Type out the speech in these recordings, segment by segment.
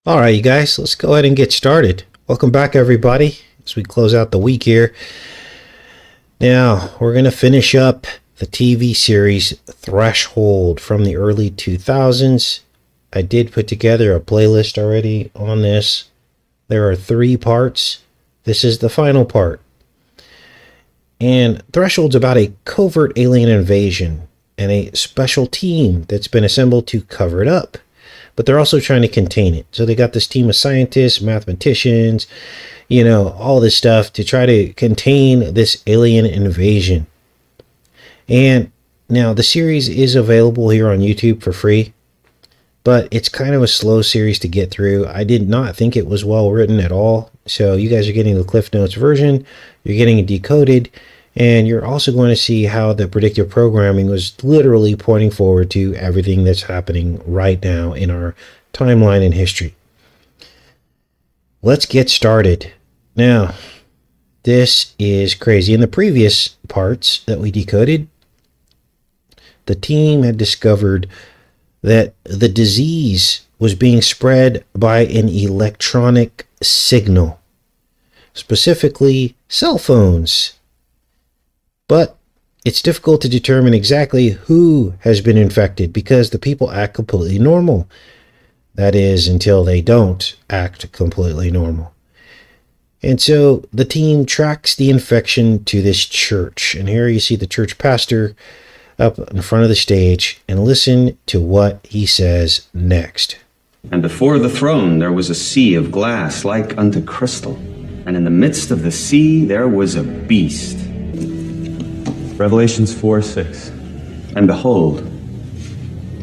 All right, you guys, let's go ahead and get started. Welcome back, everybody, as we close out the week here. Now, we're going to finish up the TV series Threshold from the early 2000s. I did put together a playlist already on this. There are 3 parts. This is the final part. And Threshold's about a covert alien invasion and a special team that's been assembled to cover it up. But they're also trying to contain it. So they got this team of scientists, mathematicians, all this stuff to try to contain this alien invasion. And now the series is available here on YouTube for free, but it's kind of a slow series to get through. I did not think it was well written at all. So you guys are getting the Cliff Notes version, you're getting it decoded, and you're also going to see how the predictive programming was literally pointing forward to everything that's happening right now in our timeline and history. Let's get started. Now, this is crazy. In the previous parts that we decoded, the team had discovered that the disease was being spread by an electronic signal, specifically cell phones. But it's difficult to determine exactly who has been infected because the people act completely normal. That is, until they don't act completely normal. And so the team tracks the infection to this church. And here you see the church pastor up in front of the stage, and listen to what he says next. And before the throne there was a sea of glass like unto crystal, and in the midst of the sea there was a beast. Revelations 4:6. And behold,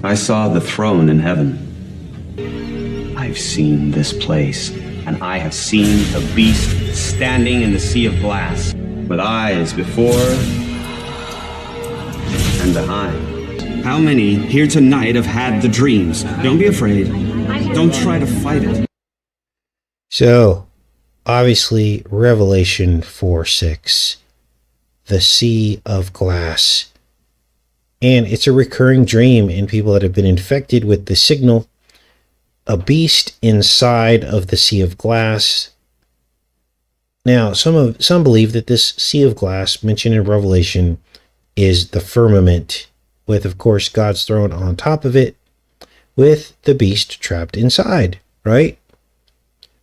I saw the throne in heaven. I've seen this place, and I have seen the beast standing in the sea of glass, with eyes before and behind. How many here tonight have had the dreams? Don't be afraid. Don't try to fight it. So, obviously, Revelation 4:6. The sea of glass. And it's a recurring dream in people that have been infected with the signal. A beast inside of the sea of glass. Now, some believe that this sea of glass mentioned in Revelation is the firmament, with, of course, God's throne on top of it, with the beast trapped inside, right?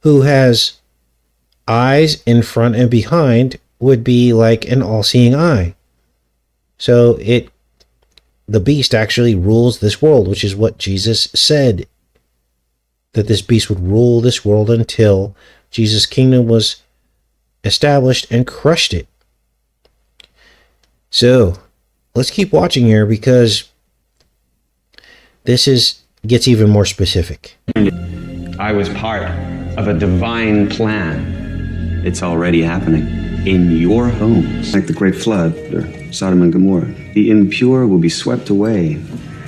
Who has eyes in front and behind, would be like an all-seeing eye. So the beast actually rules this world, which is what Jesus said, that this beast would rule this world until Jesus' kingdom was established and crushed it. So let's keep watching here, because this gets even more specific. I was part of a divine plan. It's already happening. In your homes. Like the great flood, or Sodom and Gomorrah. The impure will be swept away,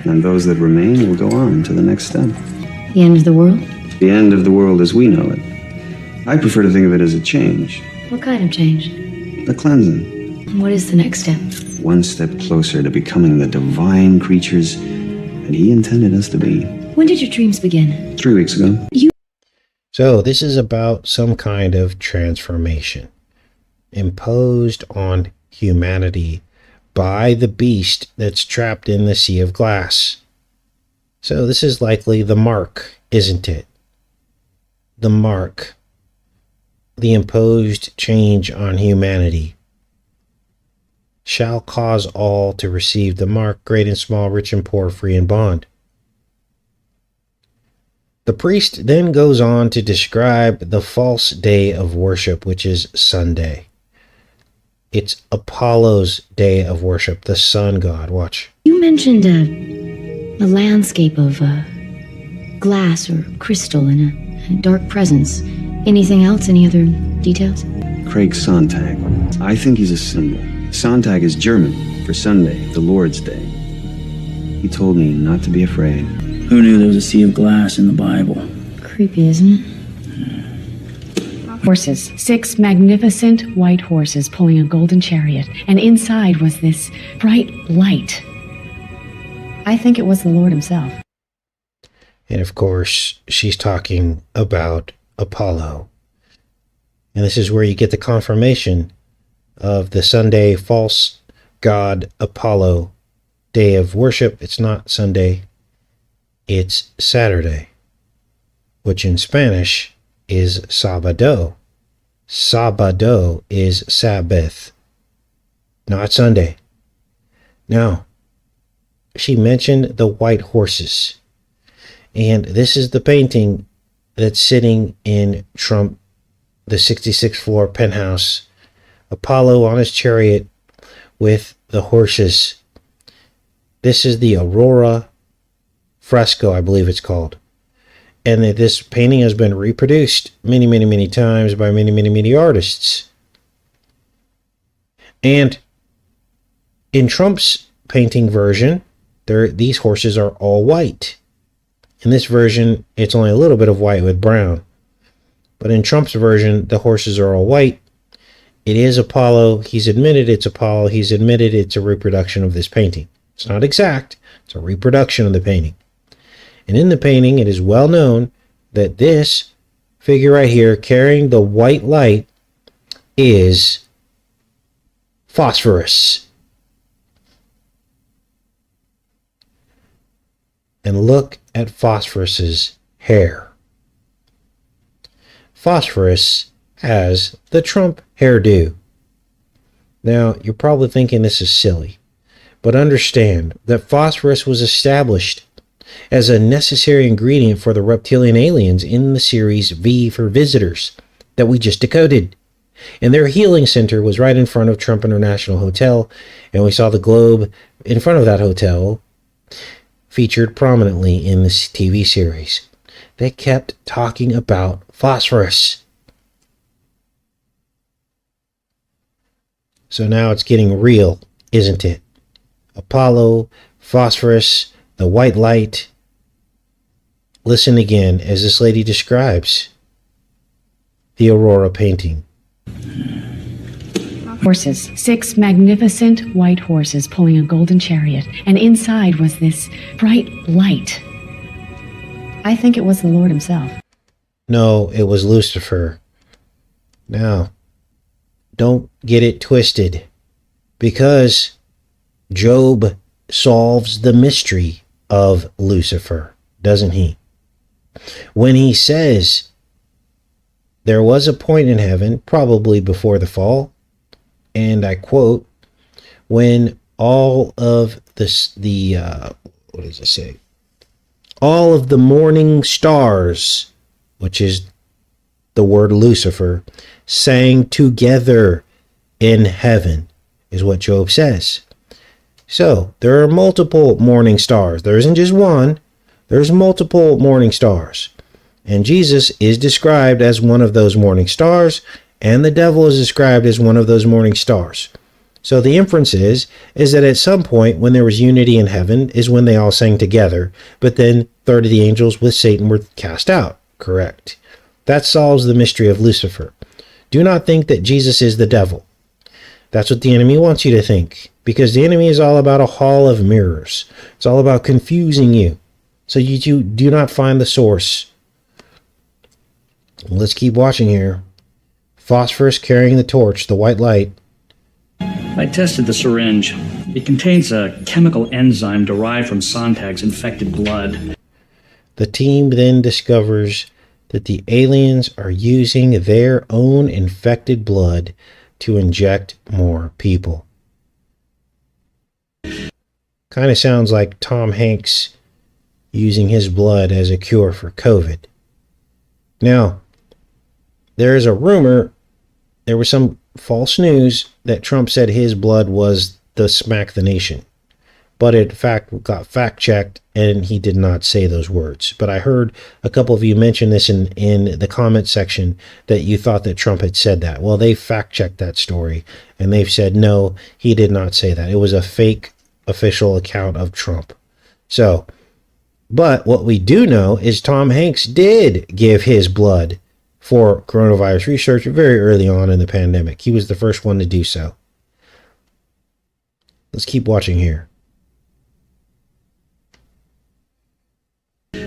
and those that remain will go on to the next step. The end of the world? The end of the world as we know it. I prefer to think of it as a change. What kind of change? A cleansing. And what is the next step? One step closer to becoming the divine creatures that he intended us to be. When did your dreams begin? 3 weeks ago. So this is about some kind of transformation imposed on humanity by the beast that's trapped in the sea of glass. So this is likely the mark, isn't it? The mark. The imposed change on humanity shall cause all to receive the mark, great and small, rich and poor, free and bond. The priest then goes on to describe the false day of worship, which is Sunday. It's Apollo's day of worship, the sun god. Watch. You mentioned a landscape of glass or crystal in a dark presence. Anything else? Any other details? Craig Sontag. I think he's a symbol. Sontag is German for Sunday, the Lord's Day. He told me not to be afraid. Who knew there was a sea of glass in the Bible? Creepy, isn't it? Horses. 6 magnificent white horses pulling a golden chariot, and inside was this bright light. I think it was the Lord himself. And of course, she's talking about Apollo. And this is where you get the confirmation of the Sunday false god Apollo day of worship. It's not Sunday, it's Saturday, which in Spanish is Sabado. Sabado is Sabbath, not Sunday. Now, she mentioned the white horses. And this is the painting that's sitting in Trump, the 66th floor penthouse. Apollo on his chariot with the horses. This is the Aurora fresco, I believe it's called. And this painting has been reproduced many, many, many times by many, many, many artists. And in Trump's painting version, these horses are all white. In this version, it's only a little bit of white with brown. But in Trump's version, the horses are all white. It is Apollo. He's admitted it's Apollo. He's admitted it's a reproduction of this painting. It's not exact. It's a reproduction of the painting. And in the painting, it is well known that this figure right here carrying the white light is phosphorus. And look at Phosphorus's hair. Phosphorus has the Trump hairdo. Now, you're probably thinking this is silly, but understand that phosphorus was established as a necessary ingredient for the reptilian aliens in the series V for Visitors that we just decoded. And their healing center was right in front of Trump International Hotel, and we saw the globe in front of that hotel featured prominently in this TV series. They kept talking about phosphorus. So now it's getting real, isn't it? Apollo, phosphorus, the white light. Listen again as this lady describes the Aurora painting. Horses. 6 magnificent white horses pulling a golden chariot, and inside was this bright light. I think it was the Lord himself. No, it was Lucifer. Now, don't get it twisted, because Job solves the mystery of Lucifer, doesn't he? When he says there was a point in heaven, probably before the fall, and I quote, when all of what does it say? All of the morning stars, which is the word Lucifer, sang together in heaven, is what Job says. So there are multiple morning stars. There isn't just one. There's multiple morning stars. And Jesus is described as one of those morning stars, and the devil is described as one of those morning stars. So the inference is that at some point when there was unity in heaven is when they all sang together, but then 30 of the angels with Satan were cast out. Correct. That solves the mystery of Lucifer. Do not think that Jesus is the devil. That's what the enemy wants you to think, because the enemy is all about a hall of mirrors. It's all about confusing you, so you do not find the source. Let's keep watching here. Phosphorus carrying the torch, the white light. I tested the syringe. It contains a chemical enzyme derived from Sontag's infected blood. The team then discovers that the aliens are using their own infected blood to inject more people. Kind of sounds like Tom Hanks using his blood as a cure for COVID. Now, there is a rumor, there was some false news that Trump said his blood was the smack the nation. But it in fact got fact-checked, and he did not say those words. But I heard a couple of you mention this in the comment section, that you thought that Trump had said that. Well, they fact-checked that story, and they've said, no, he did not say that. It was a fake official account of Trump. So, but what we do know is Tom Hanks did give his blood for coronavirus research very early on in the pandemic. He was the first one to do so. Let's keep watching here.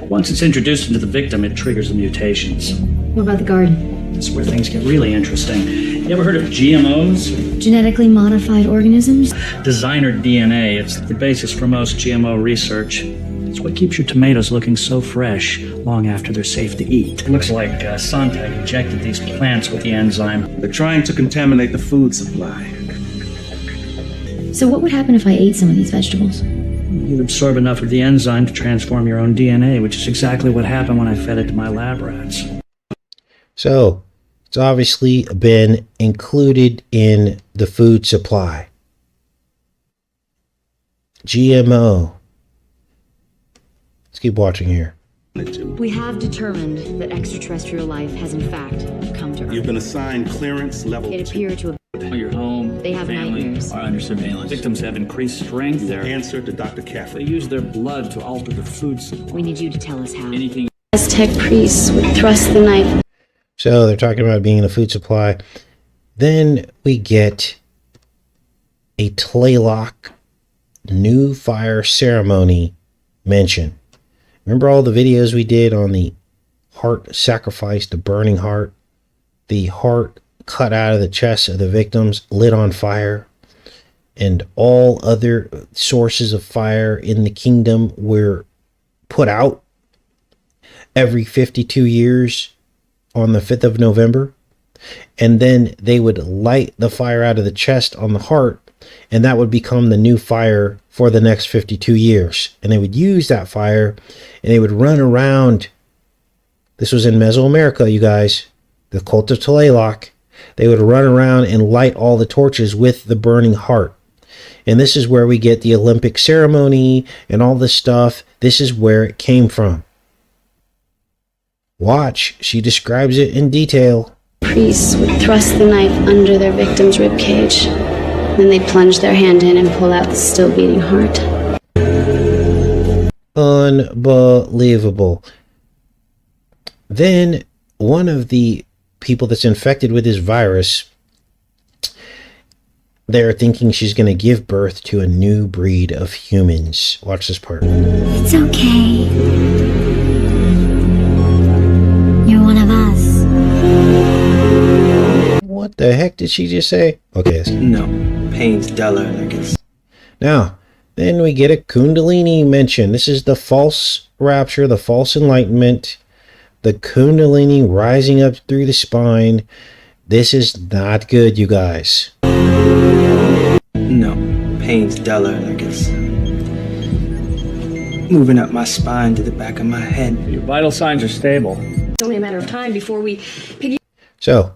Once it's introduced into the victim, it triggers the mutations. What about the garden? That's where things get really interesting. You ever heard of GMOs? Genetically modified organisms? Designer DNA. It's the basis for most GMO research. It's what keeps your tomatoes looking so fresh long after they're safe to eat. It looks like Sontag injected these plants with the enzyme. They're trying to contaminate the food supply. So what would happen if I ate some of these vegetables? You'd absorb enough of the enzyme to transform your own DNA, which is exactly what happened when I fed it to my lab rats. So, it's obviously been included in the food supply. GMO. Let's keep watching here. We have determined that extraterrestrial life has in fact come to Earth. You've been assigned clearance level It 2. appeared to have... Your home, They have family nightmares. are under surveillance. Victims have increased strength. They're Answer to Dr. They Caffrey. use their blood to alter the food supply. We need you to tell us how. Anything Aztec priests would thrust the knife. So they're talking about being in the food supply. Then we get a Tlaylock new fire ceremony mention. Remember all the videos we did on the heart sacrifice, the burning heart, the heart cut out of the chest of the victims, lit on fire, and all other sources of fire in the kingdom were put out every 52 years on the 5th of November. And then they would light the fire out of the chest on the heart, and that would become the new fire for the next 52 years. And they would use that fire, and they would run around. This was in Mesoamerica, you guys, the cult of Tlaylock. They would run around and light all the torches with the burning heart. And this is where we get the Olympic ceremony and all this stuff. This is where it came from. Watch, she describes it in detail. Priests would thrust the knife under their victim's rib cage. Then they'd plunge their hand in and pull out the still beating heart. Unbelievable. Then one of the people that's infected with this virus, they're thinking she's going to give birth to a new breed of humans. Watch this part. It's okay. You're one of us. What the heck did she just say? Okay. No, pain's duller like it's... Now, then we get a Kundalini mention. This is the false rapture, the false enlightenment, the Kundalini rising up through the spine. This is not good, you guys. No, pain's duller like it's... moving up my spine to the back of my head. Your vital signs are stable. It's only a matter of time before we piggy. So,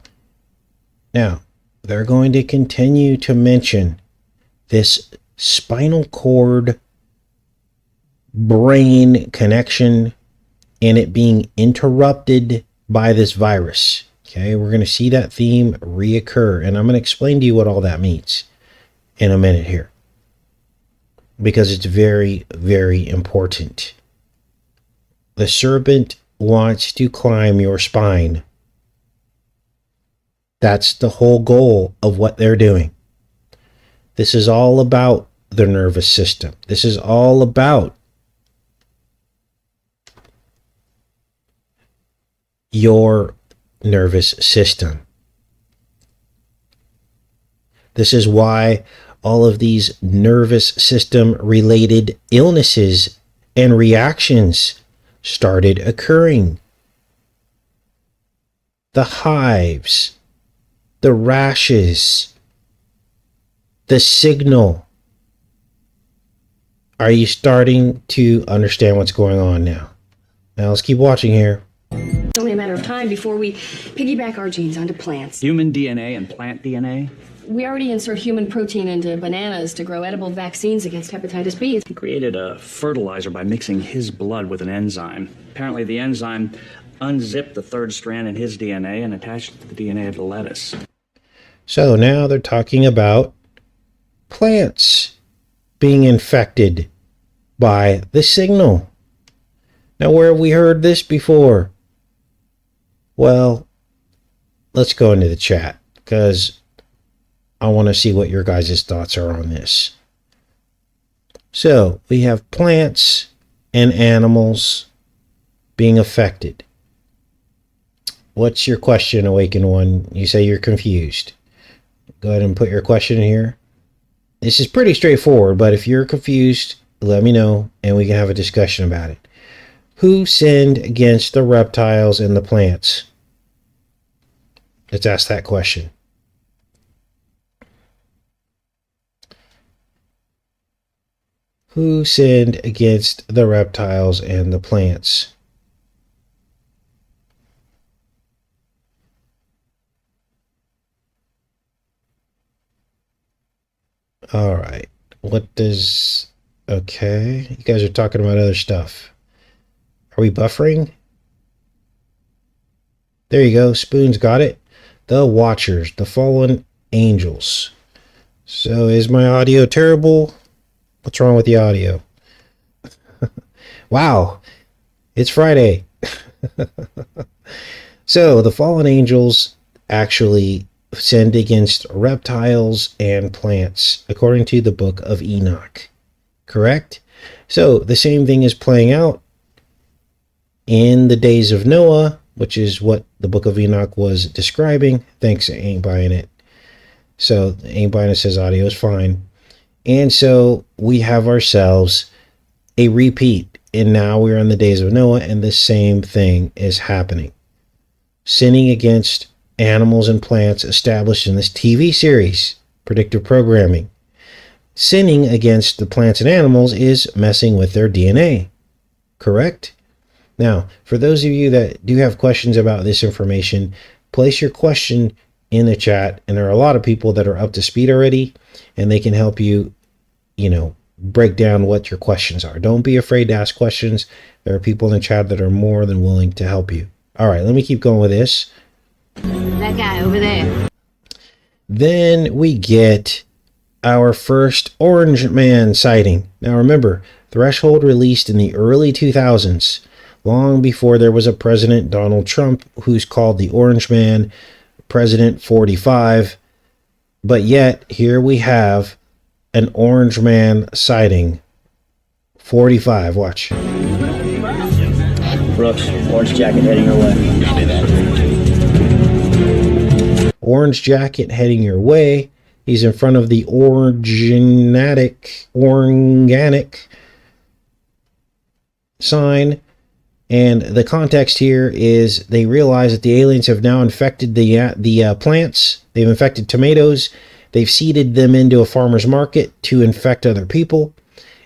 now, they're going to continue to mention this spinal cord brain connection and it being interrupted by this virus. Okay, we're going to see that theme reoccur, and I'm going to explain to you what all that means in a minute here, because it's very, very important. The serpent wants to climb your spine. That's the whole goal of what they're doing. This is all about the nervous system. This is all about your nervous system. This is why all of these nervous system related illnesses and reactions started occurring. The hives, the rashes, the signal. Are you starting to understand what's going on now? Now let's keep watching here. It's only a matter of time before we piggyback our genes onto plants. Human DNA and plant DNA. We already insert human protein into bananas to grow edible vaccines against hepatitis B. He created a fertilizer by mixing his blood with an enzyme. Apparently the enzyme unzipped the third strand in his DNA and attached it to the DNA of the lettuce. So now they're talking about plants being infected by the signal. Now, where have we heard this before? Well, let's go into the chat because I want to see what your guys' thoughts are on this. So we have plants and animals being affected. What's your question, Awakened One? You say you're confused. Go ahead and put your question in here. This is pretty straightforward, but if you're confused, let me know and we can have a discussion about it. Who sinned against the reptiles and the plants? Let's ask that question. Who sinned against the reptiles and the plants? All right. What does... Okay. You guys are talking about other stuff. Are we buffering? There you go. Spoon's got it. The Watchers, the fallen angels. So is my audio terrible? What's wrong with the audio? Wow. It's Friday. So the fallen angels actually sinned against reptiles and plants, according to the book of Enoch. Correct? So the same thing is playing out in the days of Noah, which is what the book of Enoch was describing. Thanks, ain't buying it. So ain't buying it says audio is fine. And so we have ourselves a repeat. And now we're in the days of Noah and the same thing is happening. Sinning against animals and plants established in this TV series, predictive programming. Sinning against the plants and animals is messing with their DNA. Correct? Now, for those of you that do have questions about this information, place your question in the chat. And there are a lot of people that are up to speed already, and they can help you, break down what your questions are. Don't be afraid to ask questions. There are people in the chat that are more than willing to help you. All right, let me keep going with this. That guy over there. Then we get our first Orange Man sighting. Now remember, Threshold released in the early 2000s, long before there was a President Donald Trump, who's called the Orange Man, President 45. But yet, here we have an Orange Man sighting. 45, watch. Brooks, orange jacket heading your way. Copy that. Orange jacket heading your way. He's in front of the organic sign. And the context here is they realize that the aliens have now infected the plants. They've infected tomatoes. They've seeded them into a farmer's market to infect other people.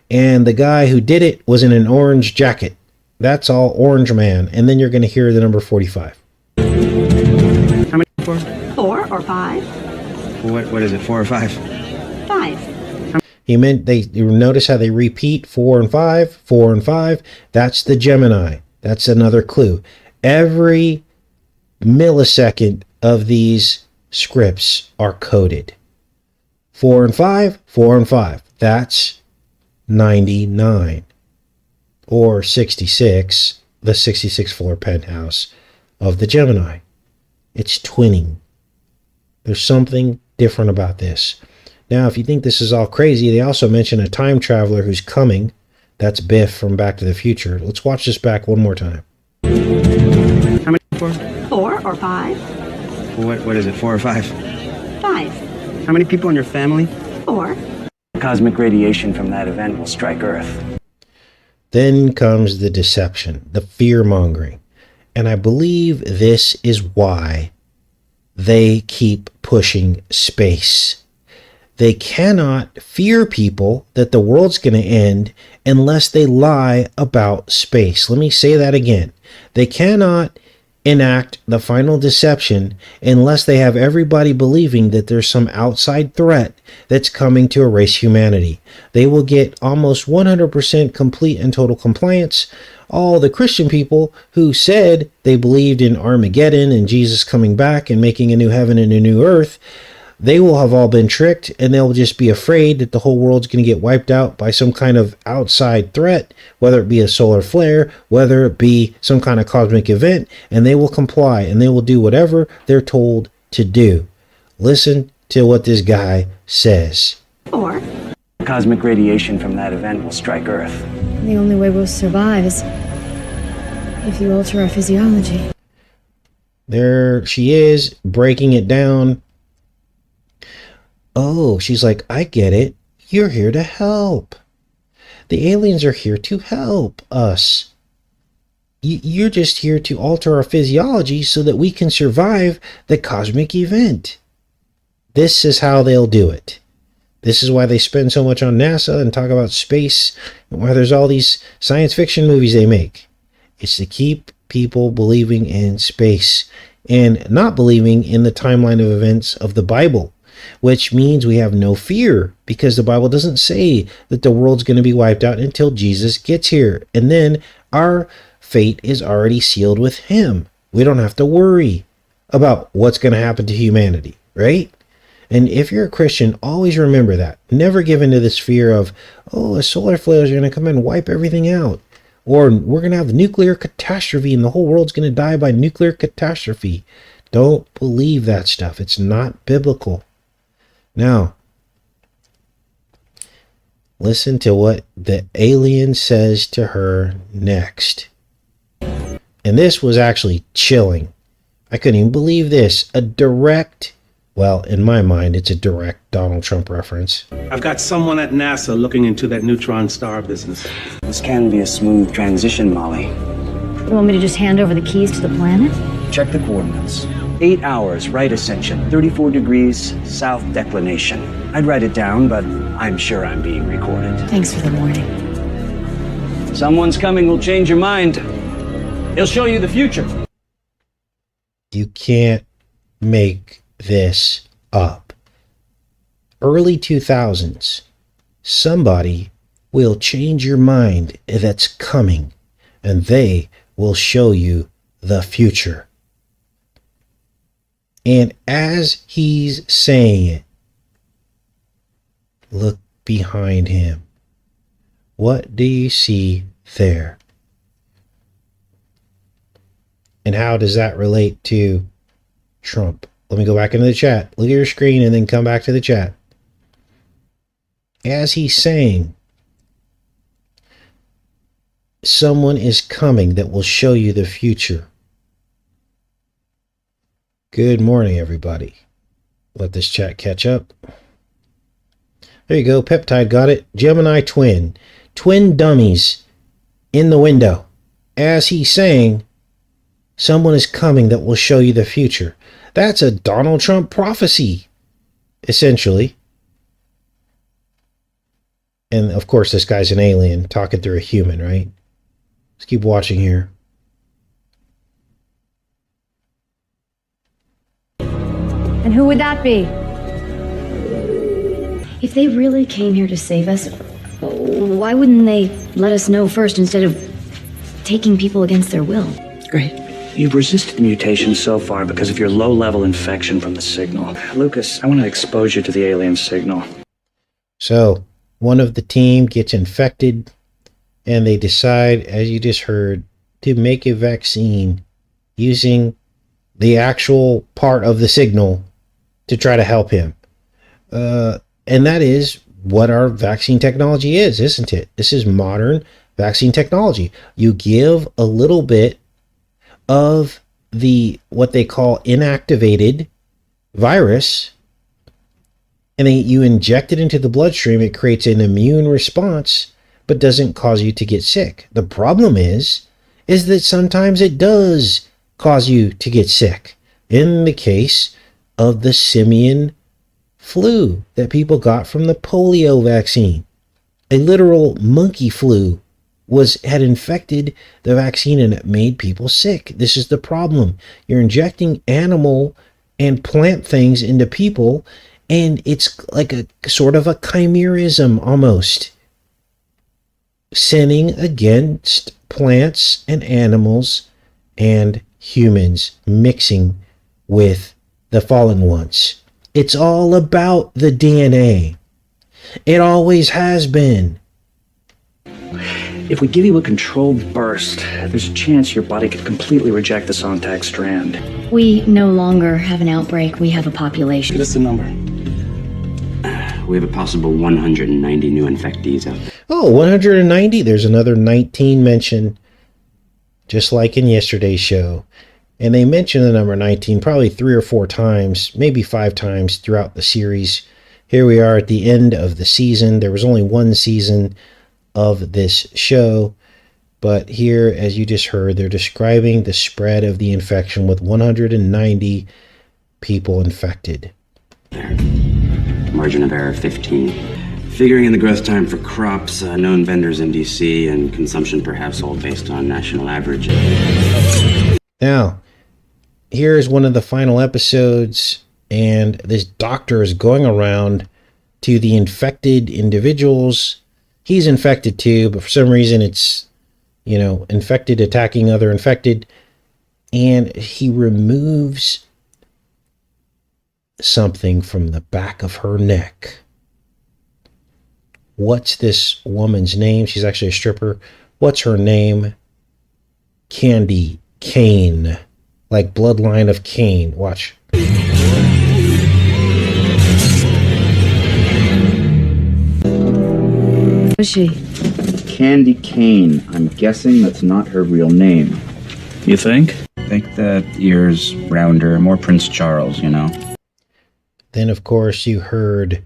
And the guy who did it was in an orange jacket. That's all Orange Man. And then you're going to hear the number 45. How many? 4? 4 or 5? What is it, 4 or 5? 5. He meant you notice how they repeat 4 and 5, 4 and 5. That's the Gemini. That's another clue. Every millisecond of these scripts are coded. 4 and 5, 4 and 5. That's 99. Or 66, the 66th floor penthouse of the Gemini. It's twinning. There's something different about this. Now, if you think this is all crazy, they also mention a time traveler who's coming. That's Biff from Back to the Future. Let's watch this back one more time. How many? 4? 4 or 5? What is it, 4 or 5? 5. How many people in your family? 4. Cosmic radiation from that event will strike Earth. Then comes the deception, the fear-mongering. And I believe this is why they keep pushing space. They cannot fear people that the world's going to end unless they lie about space. Let me say that again. They cannot enact the final deception unless they have everybody believing that there's some outside threat that's coming to erase humanity. They will get almost 100% complete and total compliance. All the Christian people who said they believed in Armageddon and Jesus coming back and making a new heaven and a new earth, they will have all been tricked, and they'll just be afraid that the whole world's going to get wiped out by some kind of outside threat, whether it be a solar flare, whether it be some kind of cosmic event, and they will comply, and they will do whatever they're told to do. Listen to what this guy says. 4. Cosmic radiation from that event will strike Earth. The only way we'll survive is If you alter our physiology. There she is, breaking it down. Oh, she's like, I get it. You're here to help. The aliens are here to help us. You're just here to alter our physiology so that we can survive the cosmic event. This is how they'll do it. This is why they spend so much on NASA and talk about space, and why there's all these science fiction movies they make. It's to keep people believing in space and not believing in the timeline of events of the Bible, which means we have no fear, because the Bible doesn't say that the world's going to be wiped out until Jesus gets here. And then our fate is already sealed with him. We don't have to worry about what's going to happen to humanity, right? And if you're a Christian, always remember that. Never give into this fear of, oh, a solar flare is going to come and wipe everything out. Or we're going to have the nuclear catastrophe and the whole world's going to die by nuclear catastrophe. Don't believe that stuff. It's not biblical. Now, listen to what the alien says to her next. And this was actually chilling. I couldn't even believe this. A direct, well, in my mind, it's a direct Donald Trump reference. I've got someone at NASA looking into that neutron star business. This can be a smooth transition, Molly. You want me to just hand over the keys to the planet? Check the coordinates. 8 hours, right ascension, 34 degrees, south declination. I'd write it down, but I'm sure I'm being recorded. Thanks for the warning. Someone's coming will change your mind. He'll show you the future. You can't make this up. Early 2000s, somebody will change your mind that's coming, and they will show you the future. And as he's saying it, look behind him. What do you see there? And how does that relate to Trump? Let me go back into the chat. Look at your screen and then come back to the chat. As he's saying, someone is coming that will show you the future. Good morning, everybody. Let this chat catch up. There you go. Peptide got it. Gemini twin. Twin dummies in the window. As he's saying, someone is coming that will show you the future. That's a Donald Trump prophecy, essentially. And of course, this guy's an alien talking through a human, right? Let's keep watching here. And who would that be? If they really came here to save us, why wouldn't they let us know first instead of taking people against their will? Great. You've resisted mutation so far because of your low-level infection from the signal. Lucas, I want to expose you to the alien signal. So, one of the team gets infected, and they decide, as you just heard, to make a vaccine using the actual part of the signal to try to help him. And that is what our vaccine technology is, isn't it? This is modern vaccine technology. You give a little bit of the what they call inactivated virus, and then you inject it into the bloodstream. It creates an immune response, but doesn't cause you to get sick. The problem is that sometimes it does cause you to get sick. In the case of the simian flu that people got from the polio vaccine, a literal monkey flu had infected the vaccine, and it made people sick. This is the problem. You're injecting animal and plant things into people, and it's like a sort of a chimerism almost. Sinning against plants and animals and humans, mixing with the fallen ones. It's all about the DNA. It always has been. If we give you a controlled burst, there's a chance your body could completely reject the Sontag strand. We no longer have an outbreak. We have a population. Give us the number. We have a possible 190 new infectees out there. Oh, 190? There's another 19 mentioned just like in yesterday's show. And they mention the number 19 probably 3 or 4 times, maybe 5 times throughout the series. Here we are at the end of the season. There was only one season of this show. But here, as you just heard, they're describing the spread of the infection with 190 people infected. Margin of error 15. Figuring in the growth time for crops, known vendors in DC, and consumption per household based on national average. Now, here is one of the final episodes, and this doctor is going around to the infected individuals. He's infected too, but for some reason it's, infected attacking other infected. And he removes something from the back of her neck. What's this woman's name? She's actually a stripper. What's her name? Candy Cane. Like bloodline of Cain. Watch. Who's she? Candy Cane. I'm guessing that's not her real name. You think? I think the ear's rounder, more Prince Charles, Then, of course, you heard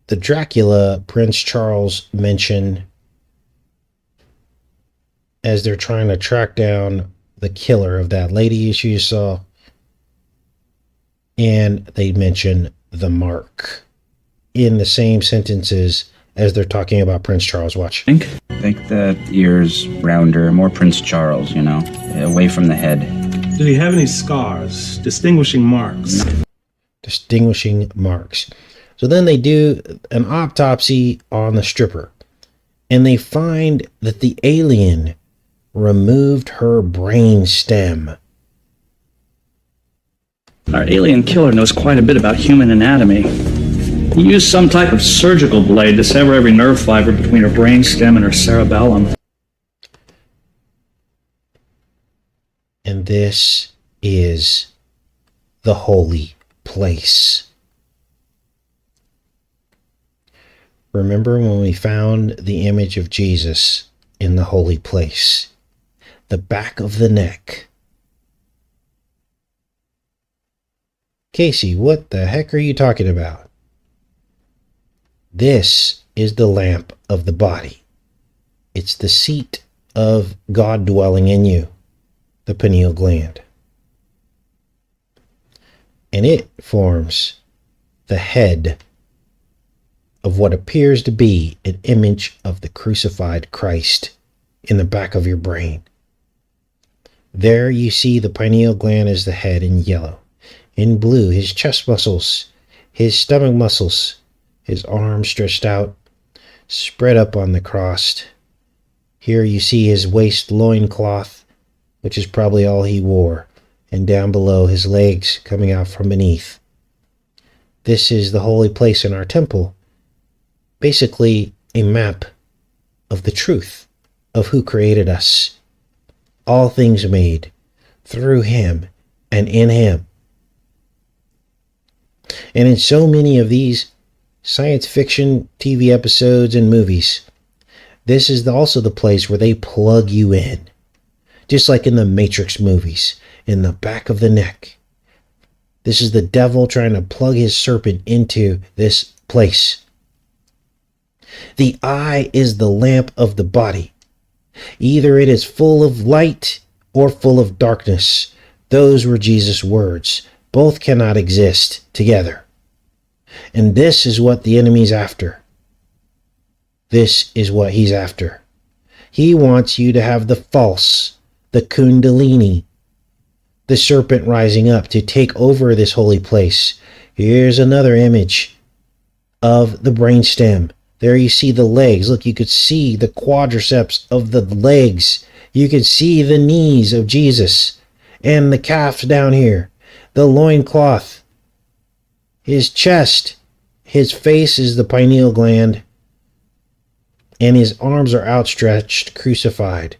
the Dracula Prince Charles mention as they're trying to track down the killer of that lady you saw. And they mention the mark in the same sentences as they're talking about Prince Charles. Watch. I think the ear's rounder, more Prince Charles, away from the head. Do you have any scars, distinguishing marks? Distinguishing marks. So then they do an autopsy on the stripper, and they find that the alien removed her brain stem. Our alien killer knows quite a bit about human anatomy. He used some type of surgical blade to sever every nerve fiber between her brainstem and her cerebellum. And this is the holy place. Remember when we found the image of Jesus in the holy place? The back of the neck. Casey, what the heck are you talking about? This is the lamp of the body. It's the seat of God dwelling in you, the pineal gland. And it forms the head of what appears to be an image of the crucified Christ in the back of your brain. There you see the pineal gland as the head in yellow. In blue, his chest muscles, his stomach muscles, his arms stretched out, spread up on the cross. Here you see his waist loincloth, which is probably all he wore, and down below his legs coming out from beneath. This is the holy place in our temple. Basically a map of the truth of who created us. All things made through him and in him. And in so many of these science fiction TV episodes and movies, this is also the place where they plug you in. Just like in the Matrix movies, in the back of the neck. This is the devil trying to plug his serpent into this place. The eye is the lamp of the body. Either it is full of light or full of darkness. Those were Jesus' words. Both cannot exist together. And this is what the enemy's after. This is what he's after. He wants you to have the false, the kundalini, the serpent rising up to take over this holy place. Here's another image of the brainstem. There you see the legs. Look, you could see the quadriceps of the legs. You could see the knees of Jesus and the calves down here, the loincloth, his chest, his face is the pineal gland, and his arms are outstretched, crucified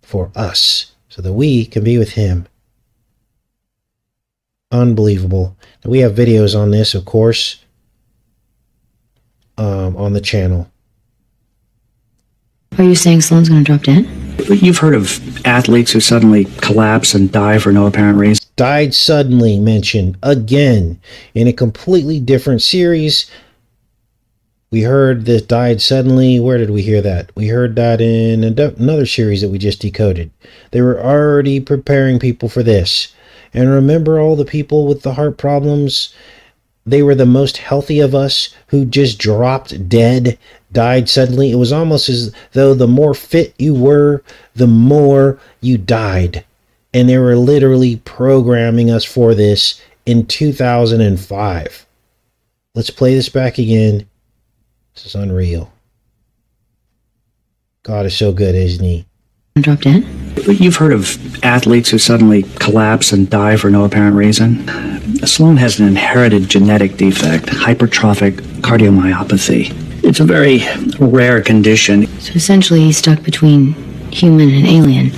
for us so that we can be with him. Unbelievable. Now, we have videos on this, of course, on the channel. Are you saying Sloane's gonna drop dead? You've heard of athletes who suddenly collapse and die for no apparent reason? Died suddenly mentioned again in a completely different series. We heard that died suddenly. Where did we hear that? We heard that in another series that we just decoded. They were already preparing people for this. And remember all the people with the heart problems? They were the most healthy of us who just dropped dead, died suddenly. It was almost as though the more fit you were, the more you died. And they were literally programming us for this in 2005. Let's play this back again. This is unreal. God is so good, isn't he? Drop dead? You've heard of athletes who suddenly collapse and die for no apparent reason? Sloan has an inherited genetic defect, hypertrophic cardiomyopathy. It's a very rare condition. So essentially he's stuck between human and alien.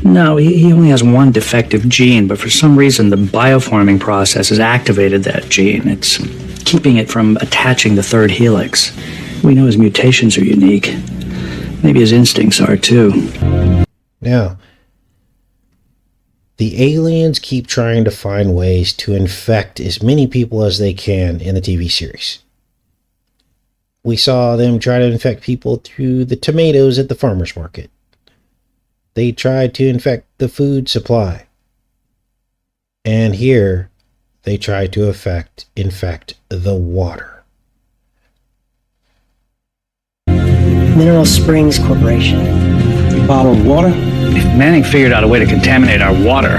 No, he only has one defective gene, but for some reason the bioforming process has activated that gene. It's keeping it from attaching the third helix. We know his mutations are unique. Maybe his instincts are too. Now, the aliens keep trying to find ways to infect as many people as they can in the TV series. We saw them try to infect people through the tomatoes at the farmer's market. They tried to infect the food supply. And here, they tried to infect the water. Mineral Springs Corporation. Bottled water? If Manning figured out a way to contaminate our water...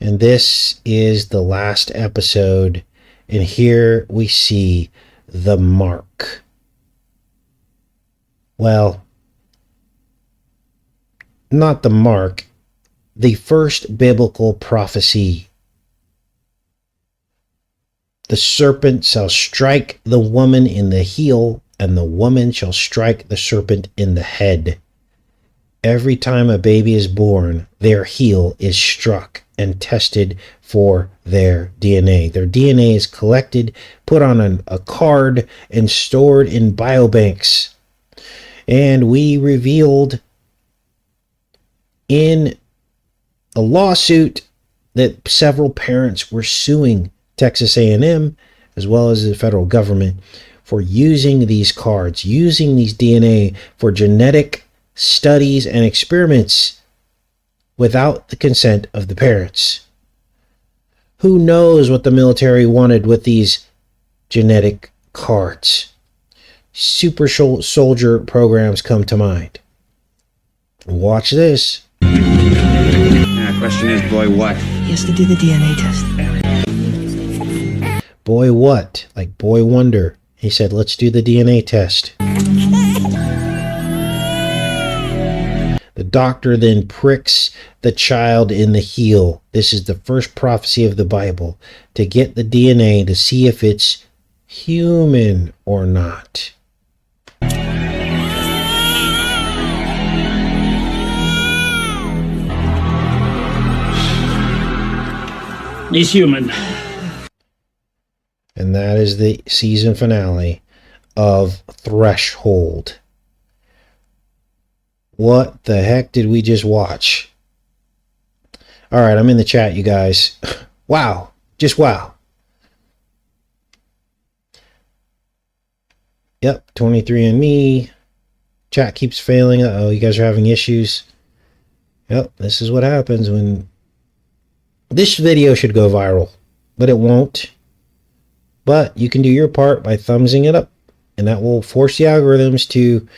And this is the last episode, and here we see the mark. Well, not the mark, the first biblical prophecy. The serpent shall strike the woman in the heel, and the woman shall strike the serpent in the head. Every time a baby is born, their heel is struck and tested for their DNA. Their DNA is collected, put on a card, and stored in biobanks. And we revealed in a lawsuit that several parents were suing Texas A&M as well as the federal government for using these cards, using these DNA for genetic studies and experiments without the consent of the parents. Who knows what the military wanted with these genetic cards? Super soldier programs come to mind. Watch this. The question is, boy, what? He has to do the DNA test. Boy, what? Like Boy Wonder. He said, let's do the DNA test. The doctor then pricks the child in the heel. This is the first prophecy of the Bible, to get the DNA to see if it's human or not. He's human. And that is the season finale of Threshold. What the heck did we just watch? All right, I'm in the chat, you guys. Wow. Just wow. Yep, 23andMe. Chat keeps failing. Uh-oh, you guys are having issues. Yep, this is what happens when... This video should go viral, but it won't. But you can do your part by thumbsing it up, and that will force the algorithms to,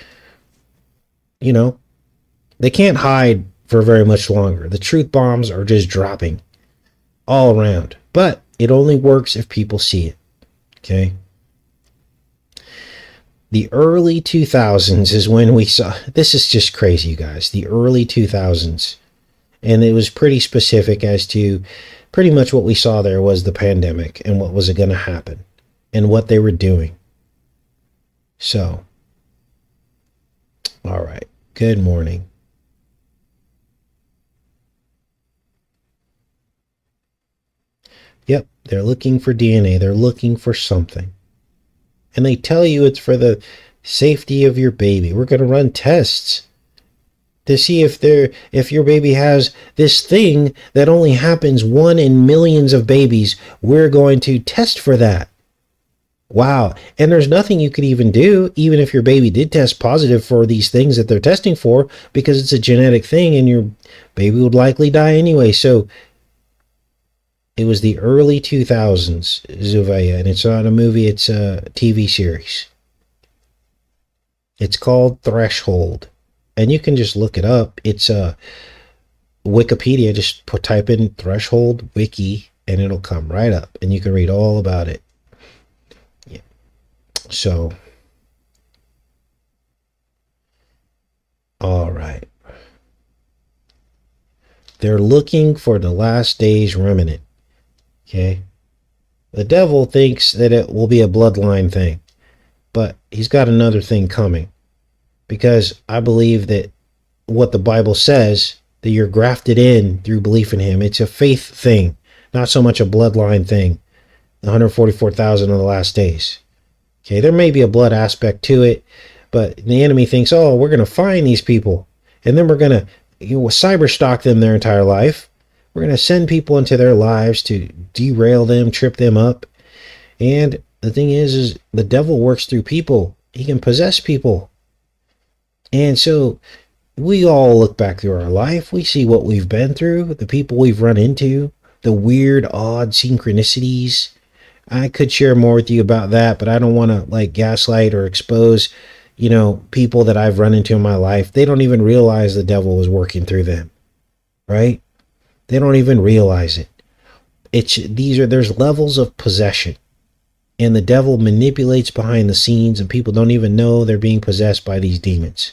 you know, they can't hide for very much longer. The truth bombs are just dropping all around, but it only works if people see it. Okay. The early 2000s is when we saw, this is just crazy, you guys, the early 2000s. And it was pretty specific as to pretty much what we saw there was the pandemic and what was going to happen and what they were doing. So, all right. Good morning. Yep, they're looking for DNA. They're looking for something. And they tell you it's for the safety of your baby. We're going to run tests to see if your baby has this thing that only happens 1 in millions of babies. We're going to test for that. Wow. And there's nothing you could even do, even if your baby did test positive for these things that they're testing for, because it's a genetic thing and your baby would likely die anyway. So it was the early 2000s, Zuvaya, and it's not a movie, it's a TV series. It's called Threshold. And you can just look it up. It's Wikipedia. Just type in Threshold Wiki and it'll come right up. And you can read all about it. Yeah. So, all right. They're looking for the last days remnant. Okay. The devil thinks that it will be a bloodline thing, but he's got another thing coming, because I believe that what the Bible says, that you're grafted in through belief in him. It's a faith thing, not so much a bloodline thing. The 144,000 of the last days. Okay. There may be a blood aspect to it, but the enemy thinks, oh, we're going to find these people and then we're going to, cyber stalk them their entire life. We're going to send people into their lives to derail them, trip them up. And the thing is the devil works through people. He can possess people. And so we all look back through our life. We see what we've been through, the people we've run into, the weird, odd synchronicities. I could share more with you about that, but I don't want to gaslight or expose, people that I've run into in my life. They don't even realize the devil is working through them, right? They don't even realize it. There's levels of possession, and the devil manipulates behind the scenes, and people don't even know they're being possessed by these demons.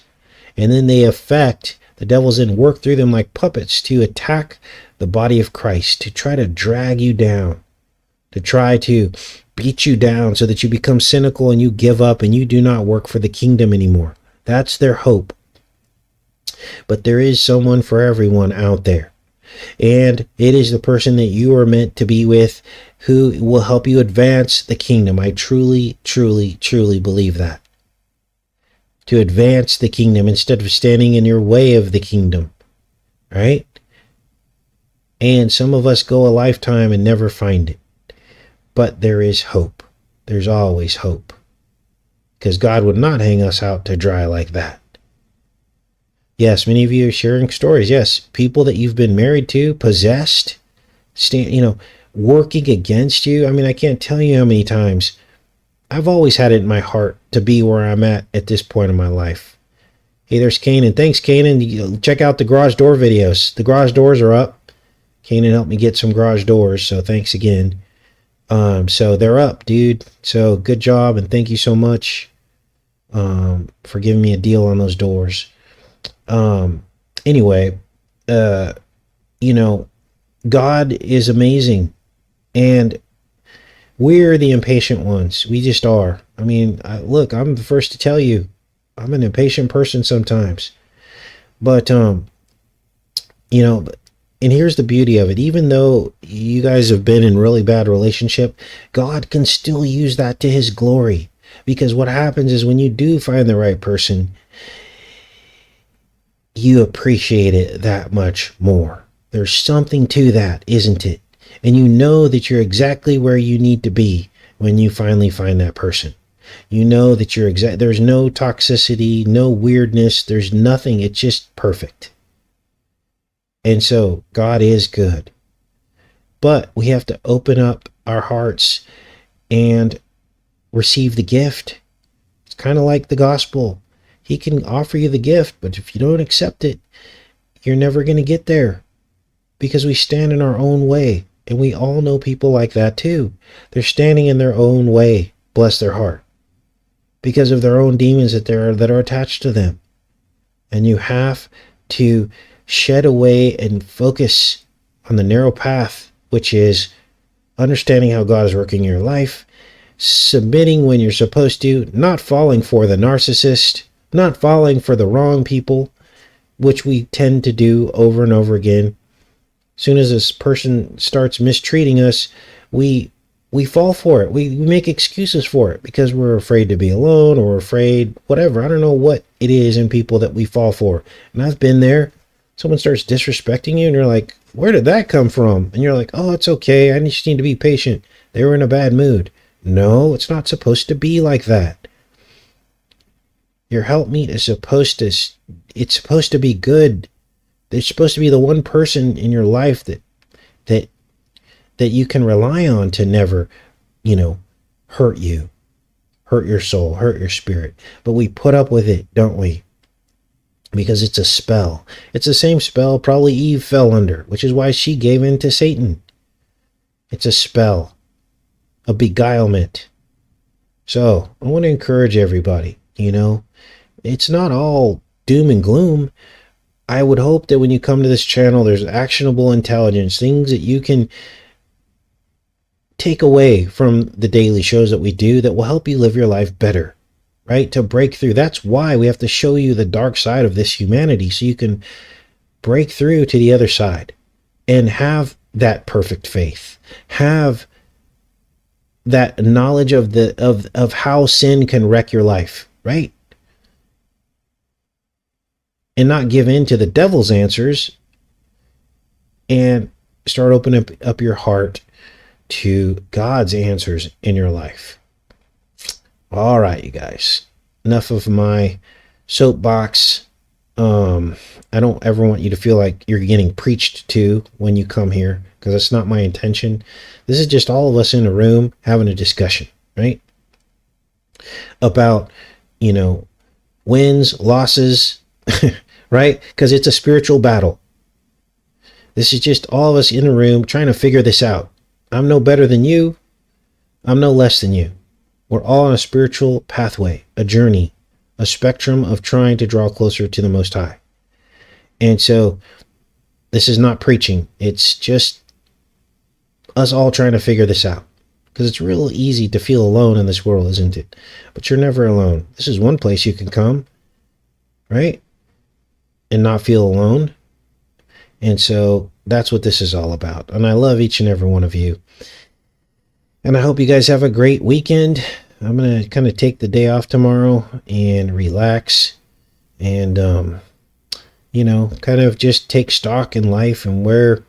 And then the devil's in work through them like puppets to attack the body of Christ, to try to drag you down, to try to beat you down so that you become cynical and you give up and you do not work for the kingdom anymore. That's their hope. But there is someone for everyone out there. And it is the person that you are meant to be with who will help you advance the kingdom. I truly, truly, truly believe that. To advance the kingdom instead of standing in your way of the kingdom. Right? And some of us go a lifetime and never find it. But there is hope. There's always hope. Because God would not hang us out to dry like that. Yes, many of you are sharing stories. Yes, people that you've been married to, possessed, working against you. I mean, I can't tell you how many times. I've always had it in my heart to be where I'm at this point in my life. Hey, there's Kanan. Thanks, Kanan. Check out the garage door videos. The garage doors are up. Kanan helped me get some garage doors, so thanks again. So they're up, dude. So good job, and thank you so much for giving me a deal on those doors. Anyway, God is amazing, and we're the impatient ones. We just are. I mean, look, I'm the first to tell you, I'm an impatient person sometimes, but, and here's the beauty of it. Even though you guys have been in really bad relationship, God can still use that to his glory, because what happens is when you do find the right person, you appreciate it that much more. There's something to that, isn't it? And you know that you're exactly where you need to be when you finally find that person. You know that there's no toxicity, no weirdness, there's nothing. It's just perfect. And so God is good. But we have to open up our hearts and receive the gift. It's kind of like the gospel. He can offer you the gift, but if you don't accept it, you're never going to get there, because we stand in our own way. And we all know people like that too. They're standing in their own way, bless their heart, because of their own demons that are attached to them. And you have to shed away and focus on the narrow path, which is understanding how God is working in your life, submitting when you're supposed to, not falling for the narcissist, not falling for the wrong people, which we tend to do over and over again. As soon as this person starts mistreating us, we we fall for it. We make excuses for it because we're afraid to be alone or afraid, whatever. I don't know what it is in people that we fall for. And I've been there. Someone starts disrespecting you and you're like, where did that come from? And you're like, oh, it's okay. I just need to be patient. They were in a bad mood. No, it's not supposed to be like that. Your helpmeet is supposed to be good. They're supposed to be the one person in your life that you can rely on to never, hurt you, hurt your soul, hurt your spirit. But we put up with it, don't we? Because it's a spell. It's the same spell probably Eve fell under, which is why she gave in to Satan. It's a spell, a beguilement. So I want to encourage everybody, it's not all doom and gloom. I would hope that when you come to this channel, there's actionable intelligence, things that you can take away from the daily shows that we do that will help you live your life better, right? To break through. That's why we have to show you the dark side of this humanity so you can break through to the other side and have that perfect faith. Have that knowledge of how sin can wreck your life, right? And not give in to the devil's answers and start opening up your heart to God's answers in your life. All right, you guys. Enough of my soapbox. I don't ever want you to feel like you're getting preached to when you come here, because that's not my intention. This is just all of us in a room having a discussion, right? About, wins, losses, right? Because it's a spiritual battle. This is just all of us in a room trying to figure this out. I'm no better than you. I'm no less than you. We're all on a spiritual pathway, a journey, a spectrum of trying to draw closer to the Most High. And so this is not preaching. It's just us all trying to figure this out. Because it's real easy to feel alone in this world, isn't it? But you're never alone. This is one place you can come, right? And not feel alone. And so that's what this is all about. And I love each and every one of you. And I hope you guys have a great weekend. I'm going to kind of take the day off tomorrow and relax and, kind of just take stock in life and where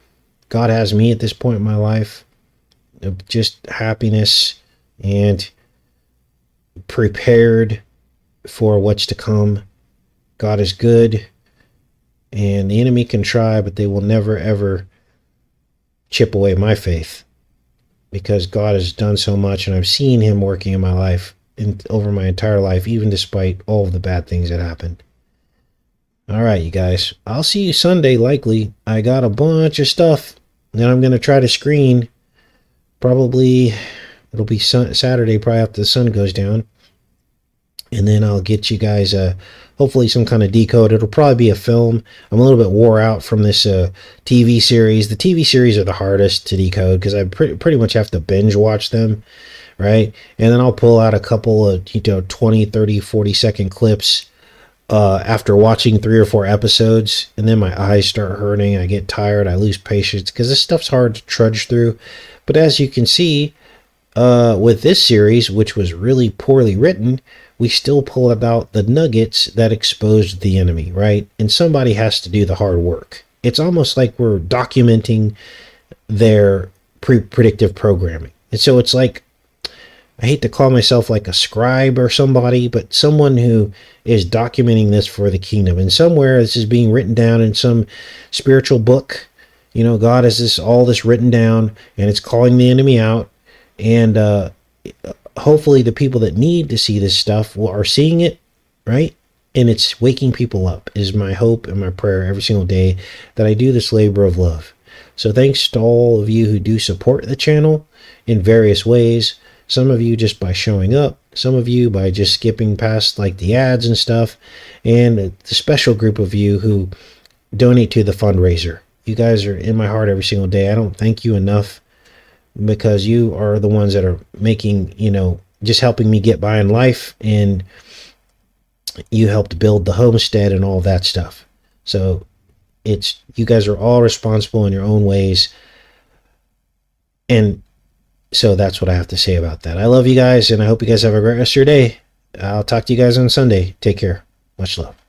God has me at this point in my life. Just happiness and prepared for what's to come. God is good. And the enemy can try, but they will never, ever chip away my faith, because God has done so much, and I've seen him working in my life over my entire life, even despite all of the bad things that happened. All right, you guys. I'll see you Sunday, likely. I got a bunch of stuff that I'm going to try to screen. Probably it'll be Saturday, probably after the sun goes down. And then I'll get you guys hopefully some kind of decode. It'll probably be a film. I'm a little bit wore out from this TV series. The TV series are the hardest to decode because I pretty much have to binge watch them, right? And then I'll pull out a couple of 20, 30, 40-second clips after watching 3 or 4 episodes, and then my eyes start hurting. I get tired. I lose patience because this stuff's hard to trudge through. But as you can see, with this series, which was really poorly written, we still pull out the nuggets that exposed the enemy, right? And somebody has to do the hard work. It's almost like we're documenting their predictive programming. And so it's like, I hate to call myself like a scribe or somebody, but someone who is documenting this for the kingdom. And somewhere this is being written down in some spiritual book. God has all this written down, and it's calling the enemy out. And hopefully the people that need to see this stuff are seeing it, right? And it's waking people up is my hope and my prayer every single day that I do this labor of love. So thanks to all of you who do support the channel in various ways. Some of you just by showing up, some of you by just skipping past like the ads and stuff, and the special group of you who donate to the fundraiser. You guys are in my heart every single day. I don't thank you enough, because you are the ones that are making, just helping me get by in life, and you helped build the homestead and all that stuff. So you guys are all responsible in your own ways. And So that's what I have to say about that. I love you guys, and I hope you guys have a great rest of your day. I'll talk to you guys on Sunday. Take care. Much love.